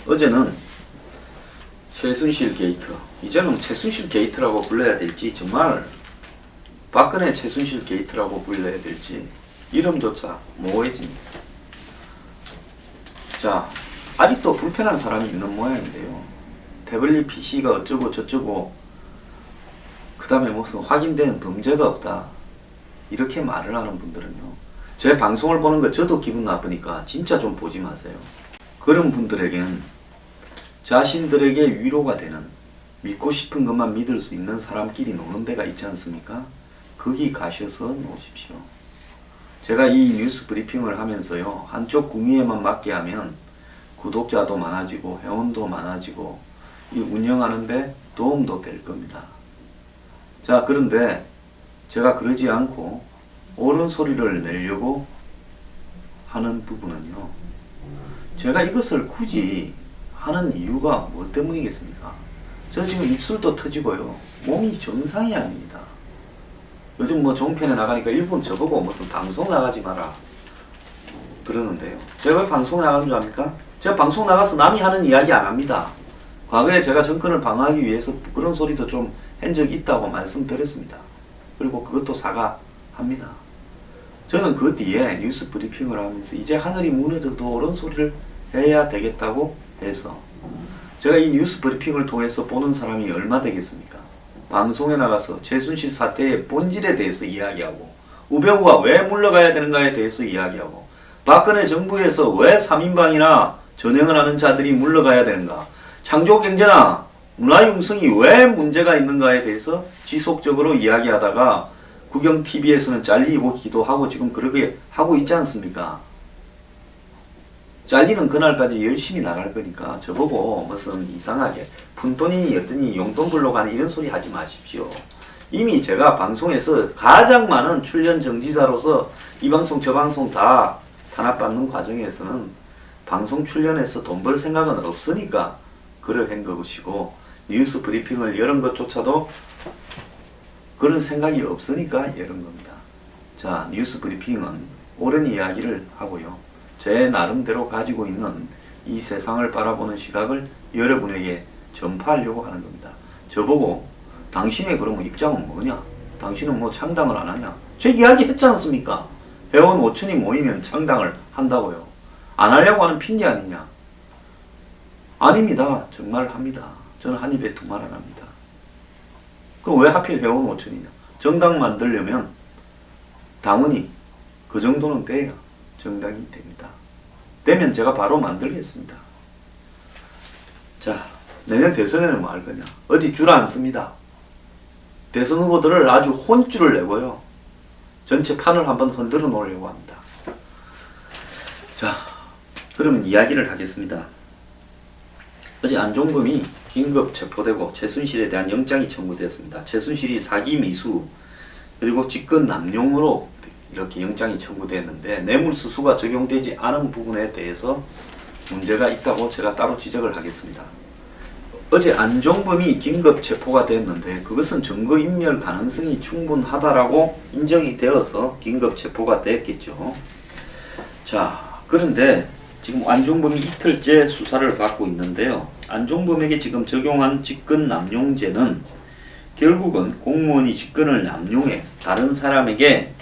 어제는 최순실 게이트, 이제는 최순실 게이트라고 불러야 될지 정말 박근혜 최순실 게이트라고 불러야 될지 이름조차 모호해집니다. 자, 아직도 불편한 사람이 있는 모양인데요. 태블릿 PC가 어쩌고 저쩌고 그 다음에 무슨 확인된 범죄가 없다 이렇게 말을 하는 분들은요, 제 방송을 보는 거 저도 기분 나쁘니까 진짜 좀 보지 마세요. 그런 분들에겐 자신들에게 위로가 되는, 믿고 싶은 것만 믿을 수 있는 사람끼리 노는 데가 있지 않습니까? 거기 가셔서 노십시오. 제가 이 뉴스 브리핑을 하면서요, 한쪽 구미에만 맞게 하면 구독자도 많아지고 회원도 많아지고 이 운영하는데 도움도 될 겁니다. 자, 그런데 제가 그러지 않고 옳은 소리를 내려고 하는 부분은요, 제가 이것을 굳이 하는 이유가 뭐 때문이겠습니까? 저 지금 입술도 터지고요, 몸이 정상이 아닙니다. 요즘 뭐 종편에 나가니까 일본 저보고 무슨 방송 나가지 마라 그러는데요, 제가 왜 방송 나가는 줄 압니까? 제가 방송 나가서 남이 하는 이야기 안 합니다. 과거에 제가 정권을 방어하기 위해서 그런 소리도 좀 한 적이 있다고 말씀드렸습니다. 그리고 그것도 사과합니다. 저는 그 뒤에 뉴스 브리핑을 하면서 이제 하늘이 무너져도 옳은 소리를 해야 되겠다고 해서, 제가 이 뉴스 브리핑을 통해서 보는 사람이 얼마 되겠습니까? 방송에 나가서 최순실 사태의 본질에 대해서 이야기하고, 우병우가 왜 물러가야 되는가에 대해서 이야기하고, 박근혜 정부에서 왜 3인방이나 전횡을 하는 자들이 물러가야 되는가, 창조경제나 문화융성이 왜 문제가 있는가에 대해서 지속적으로 이야기하다가 국영TV에서는 잘리기도 하고 지금 그렇게 하고 있지 않습니까? 잘리는 그날까지 열심히 나갈 거니까 저보고 무슨 이상하게 푼돈이니 어떠니 용돈 굴러가는 이런 소리 하지 마십시오. 이미 제가 방송에서 가장 많은 출연 정지자로서 이 방송 저 방송 다 탄압받는 과정에서는 방송 출연해서 돈 벌 생각은 없으니까 그러한 것이고, 뉴스 브리핑을 여는 것조차도 그런 생각이 없으니까 이런 겁니다. 자, 뉴스 브리핑은 옳은 이야기를 하고요, 제 나름대로 가지고 있는 이 세상을 바라보는 시각을 여러분에게 전파하려고 하는 겁니다. 저보고 당신의 그러면 입장은 뭐냐? 당신은 뭐 창당을 안 하냐? 제 이야기 했지 않습니까? 회원 5천이 모이면 창당을 한다고요. 안 하려고 하는 핑계 아니냐? 아닙니다. 정말 합니다. 저는 한 입에 두 말 안 합니다. 그럼 왜 하필 회원 5천이냐? 정당 만들려면 당원이 그 정도는 돼야 정당이 됩니다. 되면 제가 바로 만들겠습니다. 자, 내년 대선에는 뭐 할 거냐? 어디 줄 안 씁니다. 대선 후보들을 아주 혼쭐을 내고요, 전체 판을 한번 흔들어 놓으려고 합니다. 자, 그러면 이야기를 하겠습니다. 어제 안종범이 긴급 체포되고 최순실에 대한 영장이 청구되었습니다. 최순실이 사기 미수 그리고 직권 남용으로 이렇게 영장이 청구됐는데 뇌물수수가 적용되지 않은 부분에 대해서 문제가 있다고 제가 따로 지적을 하겠습니다. 어제 안종범이 긴급 체포가 됐는데 그것은 증거인멸 가능성이 충분하다라고 인정이 되어서 긴급 체포가 됐겠죠. 자, 그런데 지금 안종범이 이틀째 수사를 받고 있는데요, 안종범에게 지금 적용한 직권남용죄는 결국은 공무원이 직권을 남용해 다른 사람에게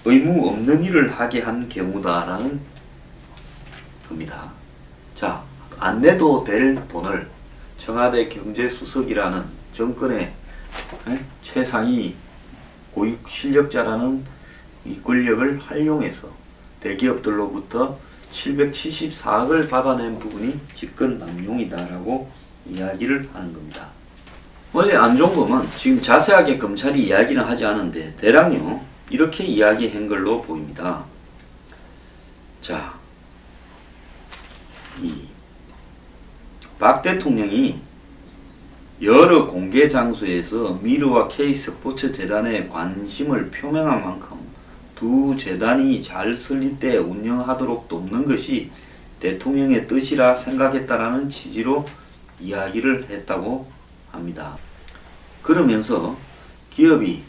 의무 없는 일을 하게 한 경우다라는 겁니다. 자, 안 내도 될 돈을 청와대 경제수석이라는 정권의 최상위 고위 실력자라는 이 권력을 활용해서 대기업들로부터 774억을 받아낸 부분이 직권남용이다라고 이야기를 하는 겁니다. 어제 안종범은 지금 자세하게 검찰이 이야기는 하지 않은데 대략요 이렇게 이야기한 걸로 보입니다. 자, 이 박 대통령이 여러 공개 장소에서 미르와 K스포츠 재단에 관심을 표명한 만큼 두 재단이 잘 설립돼 운영하도록 돕는 것이 대통령의 뜻이라 생각했다라는 취지로 이야기를 했다고 합니다. 그러면서 기업이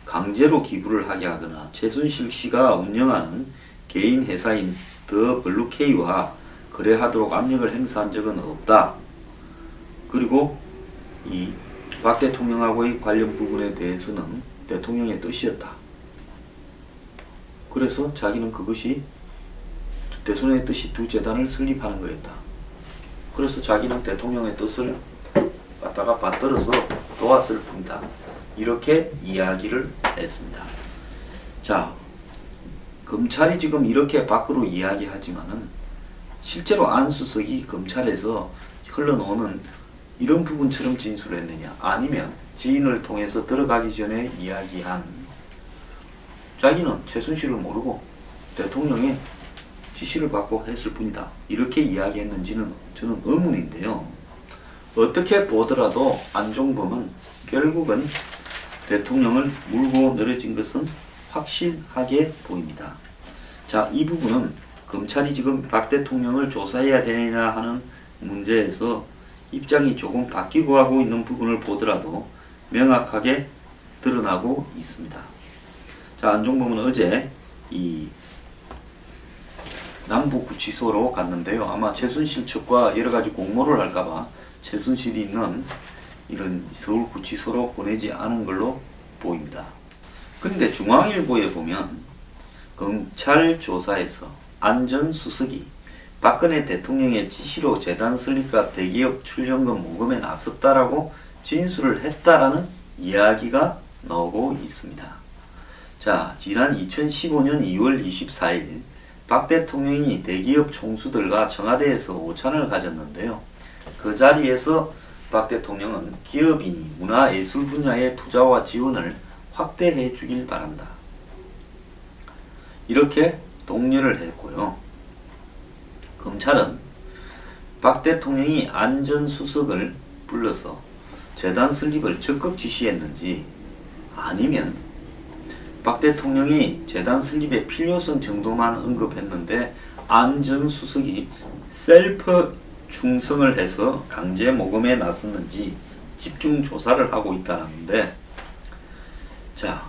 강제로 기부를 하게 하거나 최순실 씨가 운영하는 개인 회사인 더 블루케이와 거래하도록 압력을 행사한 적은 없다. 그리고 이 박 대통령하고의 관련 부분에 대해서는 대통령의 뜻이었다. 그래서 자기는 그것이 대선의 뜻이 두 재단을 설립하는 거였다. 그래서 자기는 대통령의 뜻을 갖다가 받들어서 도왔을 뿐이다. 이렇게 이야기를 했습니다. 자, 검찰이 지금 이렇게 밖으로 이야기하지만은 실제로 안수석이 검찰에서 흘러나오는 이런 부분처럼 진술을 했느냐, 아니면 지인을 통해서 들어가기 전에 이야기한 자기는 최순실을 모르고 대통령의 지시를 받고 했을 뿐이다. 이렇게 이야기했는지는 저는 의문인데요. 어떻게 보더라도 안종범은 결국은 대통령을 물고 늘어진 것은 확실하게 보입니다. 자, 이 부분은 검찰이 지금 박 대통령을 조사해야 되느냐 하는 문제에서 입장이 조금 바뀌고 하고 있는 부분을 보더라도 명확하게 드러나고 있습니다. 자, 안종범은 어제 이 남부구치소로 갔는데요. 아마 최순실 측과 여러가지 공모를 할까봐 최순실이 있는 이런 서울구치소로 보내지 않은 걸로 보입니다. 그런데 중앙일보에 보면 검찰 조사에서 안전수석이 박근혜 대통령의 지시로 재단 설립과 대기업 출연금 모금에 나섰다라고 진술을 했다라는 이야기가 나오고 있습니다. 자, 지난 2015년 2월 24일 박 대통령이 대기업 총수들과 청와대에서 오찬을 가졌는데요. 그 자리에서 박 대통령은 기업인이 문화예술 분야의 투자와 지원을 확대해 주길 바란다. 이렇게 독려를 했고요. 검찰은 박 대통령이 안전수석을 불러서 재단 설립을 적극 지시했는지, 아니면 박 대통령이 재단 설립의 필요성 정도만 언급했는데 안전수석이 셀프 충성을 해서 강제 모금에 나섰는지 집중 조사를 하고 있다는데, 자,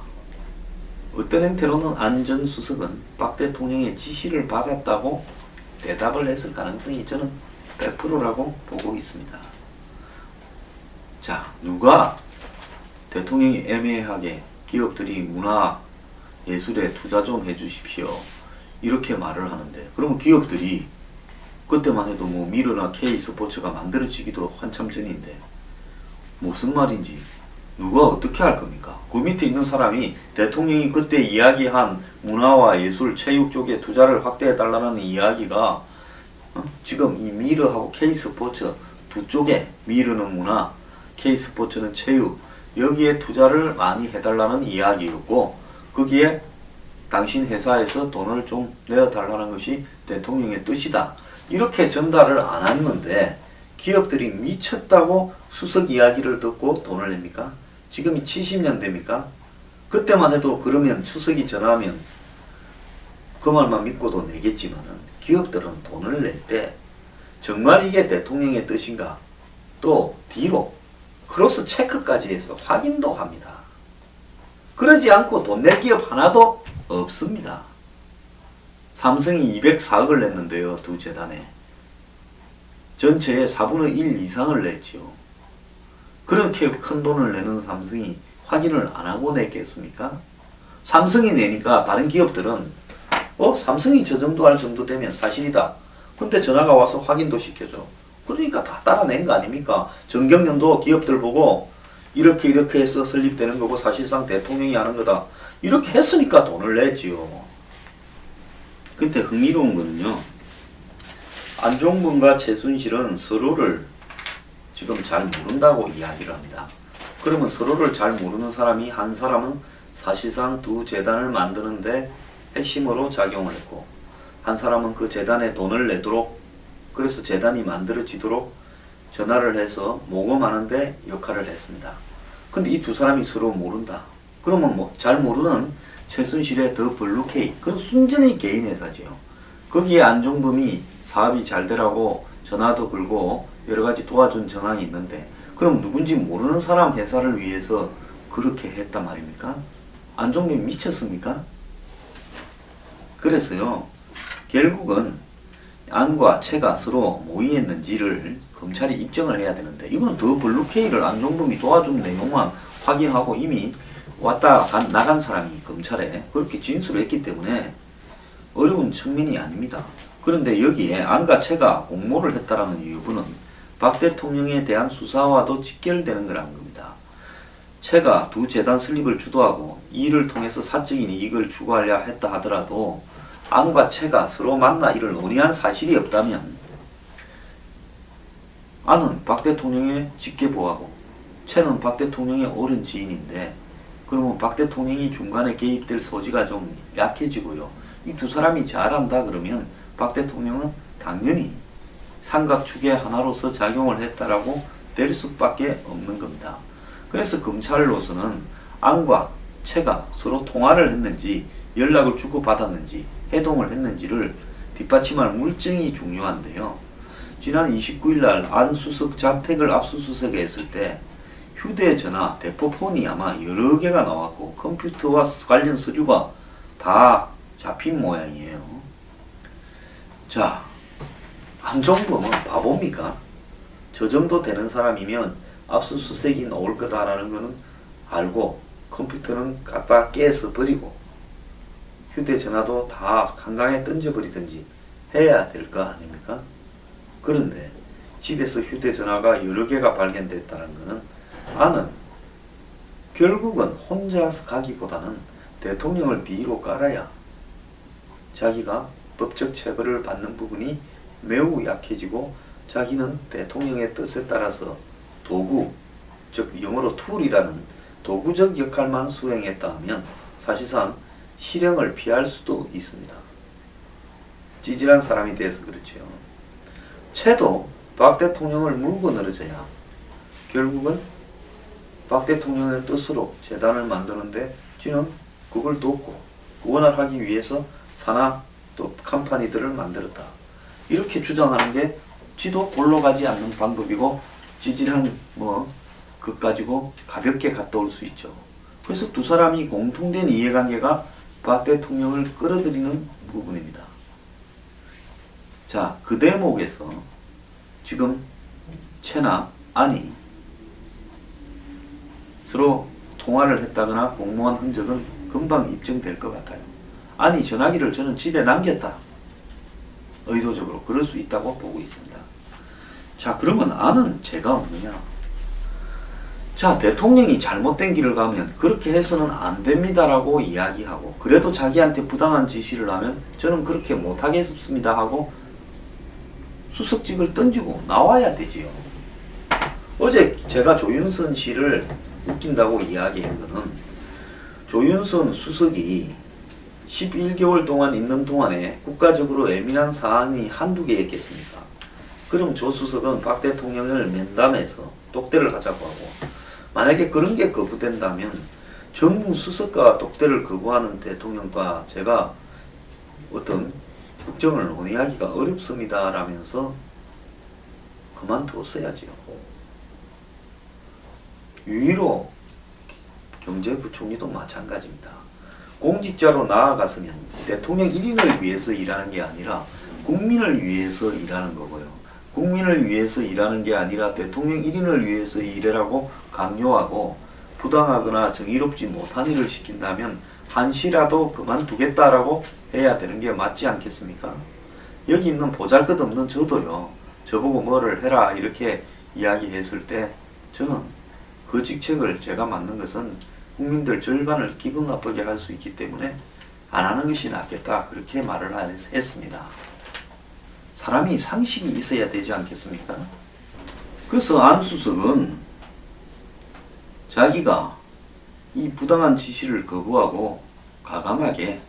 어떤 형태로는 안전수석은 박 대통령의 지시를 받았다고 대답을 했을 가능성이 저는 100%라고 보고 있습니다. 자, 누가 대통령이 애매하게 기업들이 문화 예술에 투자 좀 해주십시오 이렇게 말을 하는데, 그러면 기업들이 그때만 해도 뭐 미르나 K스포츠가 만들어지기도 한참 전인데 무슨 말인지 누가 어떻게 할 겁니까? 그 밑에 있는 사람이 대통령이 그때 이야기한 문화와 예술, 체육 쪽에 투자를 확대해달라는 이야기가 지금 이 미르하고 K스포츠 두 쪽에, 미르는 문화, K스포츠는 체육, 여기에 투자를 많이 해달라는 이야기였고, 거기에 당신 회사에서 돈을 좀 내어달라는 것이 대통령의 뜻이다. 이렇게 전달을 안 했는데 기업들이 미쳤다고 수석 이야기를 듣고 돈을 냅니까? 지금이 70년대입니까? 그때만 해도 그러면 수석이 전화하면 그 말만 믿고도 내겠지만은 기업들은 돈을 낼 때 정말 이게 대통령의 뜻인가? 또 뒤로 크로스 체크까지 해서 확인도 합니다. 그러지 않고 돈 낼 기업 하나도 없습니다. 삼성이 204억을 냈는데요. 두 재단에. 전체의 4분의 1 이상을 냈죠. 그렇게 큰 돈을 내는 삼성이 확인을 안 하고 냈겠습니까? 삼성이 내니까 다른 기업들은 삼성이 저 정도 할 정도 되면 사실이다. 근데 전화가 와서 확인도 시켜줘. 그러니까 다 따라낸 거 아닙니까? 정경련도 기업들 보고 이렇게 해서 설립되는 거고 사실상 대통령이 하는 거다. 이렇게 했으니까 돈을 냈지요. 근데 흥미로운 거는요. 안종범과 최순실은 서로를 지금 잘 모른다고 이야기를 합니다. 그러면 서로를 잘 모르는 사람이, 한 사람은 사실상 두 재단을 만드는데 핵심으로 작용을 했고, 한 사람은 그 재단에 돈을 내도록, 그래서 재단이 만들어지도록 전화를 해서 모금하는데 역할을 했습니다. 근데 이 두 사람이 서로 모른다. 그러면 잘 모르는 최순실의 더 블루케이, 그건 순전히 개인 회사지요. 거기에 안종범이 사업이 잘 되라고 전화도 걸고 여러가지 도와준 정황이 있는데, 그럼 누군지 모르는 사람 회사를 위해서 그렇게 했단 말입니까? 안종범이 미쳤습니까? 그래서요, 결국은 안과 채가 서로 모의했는지를 검찰이 입증을 해야 되는데, 이거는 더 블루케이를 안종범이 도와준 내용만 확인하고 이미 나간 사람이 검찰에 그렇게 진술을 했기 때문에 어려운 측면이 아닙니다. 그런데 여기에 안과 채가 공모를 했다라는 여부는 박 대통령에 대한 수사와도 직결되는 거라는 겁니다. 채가 두 재단 설립을 주도하고 이를 통해서 사적인 이익을 추구하려 했다 하더라도 안과 채가 서로 만나 이를 논의한 사실이 없다면 안은 박 대통령의 직계보하고 채는 박 대통령의 오랜 지인인데, 그러면 박 대통령이 중간에 개입될 소지가 좀 약해지고요. 이 두 사람이 잘한다 그러면 박 대통령은 당연히 삼각축의 하나로서 작용을 했다라고 될 수밖에 없는 겁니다. 그래서 검찰로서는 안과 채가 서로 통화를 했는지 연락을 주고받았는지 해동을 했는지를 뒷받침할 물증이 중요한데요. 지난 29일 날 안 수석 자택을 압수수색했을 때 휴대전화, 대포폰이 아마 여러 개가 나왔고 컴퓨터와 관련 서류가 다 잡힌 모양이에요. 자, 안종범은 바보입니까? 저 정도 되는 사람이면 압수수색이 나올 거다라는 거는 알고 컴퓨터는 갖다 깨서 버리고 휴대전화도 다 한강에 던져버리든지 해야 될 거 아닙니까? 그런데 집에서 휴대전화가 여러 개가 발견됐다는 것은 안은 결국은 혼자서 가기보다는 대통령을 뒤로 깔아야 자기가 법적 처벌을 받는 부분이 매우 약해지고 자기는 대통령의 뜻에 따라서 도구, 즉 영어로 툴이라는 도구적 역할만 수행했다 하면 사실상 실형을 피할 수도 있습니다. 찌질한 사람이 돼서 그렇죠. 채도 박 대통령을 물고 늘어져야 결국은 박 대통령의 뜻으로 재단을 만드는데 지는 그걸 돕고 구원을 하기 위해서 산하 또 컴퍼니들을 만들었다. 이렇게 주장하는 게 지도 골로 가지 않는 방법이고 찌질한 것 가지고 가볍게 갔다 올 수 있죠. 그래서 두 사람이 공통된 이해관계가 박 대통령을 끌어들이는 부분입니다. 자, 그 대목에서 지금 채나 안이 서로 통화를 했다거나 공모한 흔적은 금방 입증될 것 같아요. 안이 전화기를 저는 집에 남겼다. 의도적으로 그럴 수 있다고 보고 있습니다. 자, 그러면 안은 죄가 없느냐? 자, 대통령이 잘못된 길을 가면 그렇게 해서는 안 됩니다라고 이야기하고, 그래도 자기한테 부당한 지시를 하면 저는 그렇게 못하겠습니다 하고 수석직을 던지고 나와야 되지요. 어제 제가 조윤선 씨를 웃긴다고 이야기한 거는, 조윤선 수석이 11개월 동안 있는 동안에 국가적으로 예민한 사안이 한두 개였겠습니까? 그럼 조 수석은 박 대통령을 면담해서 똑대를 하자고 하고, 만약에 그런 게 거부된다면 정무수석과 똑대를 거부하는 대통령과 제가 어떤 국정을 논의하기가 어렵습니다 라면서 그만두었어야지요. 유일로 경제부총리도 마찬가지입니다. 공직자로 나아갔으면 대통령 1인을 위해서 일하는 게 아니라 국민을 위해서 일하는 거고요. 국민을 위해서 일하는 게 아니라 대통령 1인을 위해서 일하라고 강요하고 부당하거나 정의롭지 못한 일을 시킨다면 한시라도 그만두겠다라고 해야 되는 게 맞지 않겠습니까? 여기 있는 보잘것없는 저도요, 저보고 뭐를 해라 이렇게 이야기했을 때 저는 그 직책을 제가 맡는 것은 국민들 절반을 기분 나쁘게 할 수 있기 때문에 안 하는 것이 낫겠다 그렇게 말을 했습니다. 사람이 상식이 있어야 되지 않겠습니까? 그래서 안수석은 자기가 이 부당한 지시를 거부하고 과감하게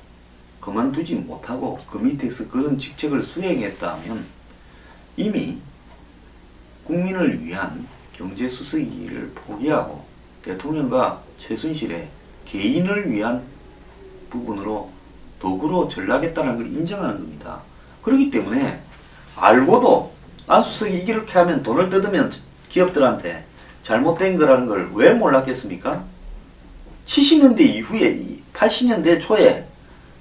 그만두지 못하고 그 밑에서 그런 직책을 수행했다면 이미 국민을 위한 경제수석이기를 포기하고 대통령과 최순실의 개인을 위한 부분으로 도구로 전락했다는 걸 인정하는 겁니다. 그렇기 때문에 알고도 안수석이 이렇게 하면 돈을 뜯으면 기업들한테 잘못된 거라는 걸 왜 몰랐겠습니까? 70년대 이후에 80년대 초에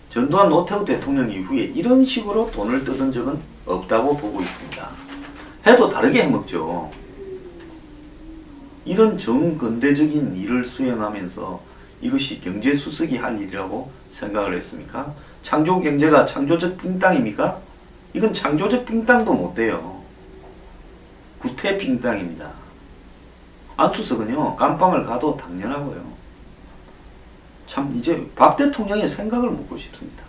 전두환 노태우 대통령 이후에 이런 식으로 돈을 뜯은 적은 없다고 보고 있습니다. 해도 다르게 해먹죠. 이런 정근대적인 일을 수행하면서 이것이 경제수석이 할 일이라고 생각을 했습니까? 창조경제가 창조적 빙땅입니까? 이건 창조적 빙땅도 못 돼요. 구태 빙땅입니다. 안수석은요, 깜빵을 가도 당연하고요. 참 이제 박 대통령의 생각을 묻고 싶습니다.